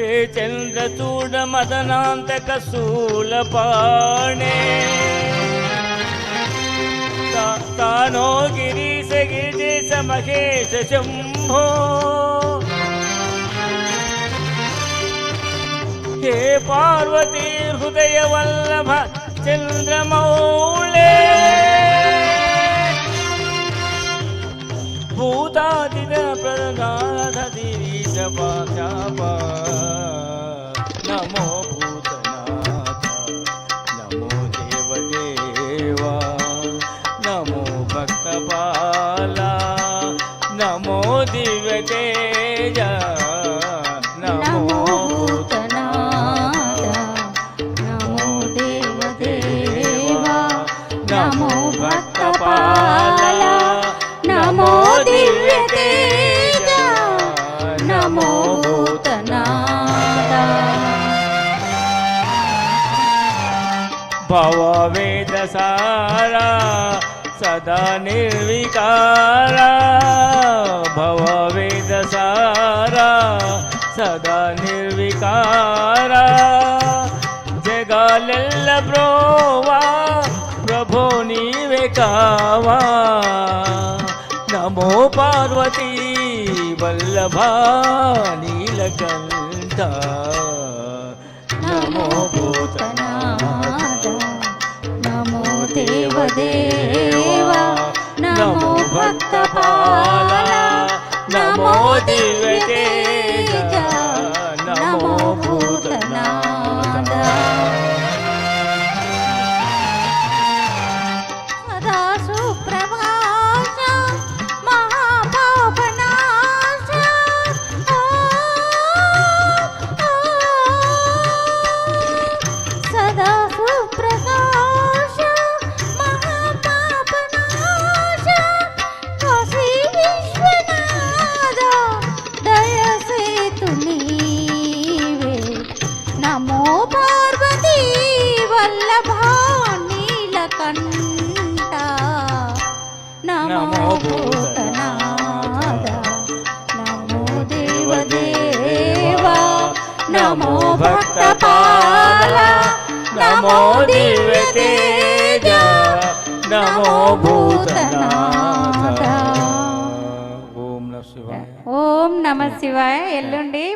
हे चंद्रचूड मदनांतक शूलपाणे तानो गिरीश गिरीश महेश शंभो हे पार्वती हृदय वल्लभ चंद्रमौळे भूतादिन प्रदाधीश पाख्यापा नमो भूतनाथ नमो देवदेवा नमो भक्तपाला नमो दिव्यतेज नमो भूतनाथ नमो देवदेवा नमो भक्तपाला नमो दिव्यतेज नमो भूतनाथ भववेदसारा सदा निर्विकारा भववेदसारा सदा निर्विकारा जगालेल्ल ब्रोवा प्रभो नीवे कावा नमो पार्वती वल्लभा नीलकंठ नमो भूतनाथ नमो देवदेवा नमो भक्तपाला नमो दिव्यतेज नमो भूतनाथ सदा सुप्रभाष महापापनाश सदा सुप्रकाश महापापनाश काशी विश्वनाथ दयसे तुनीवे नमो पार्वती वल्लभा नीलकंठ नमो भूतनाथ नमो देवदेवा नमो भक्तपाला नमो दिव्यतेज नमो भूतनाथ ఓం నమః శివాయ ఓం నమ శివాయ ఎల్లుండి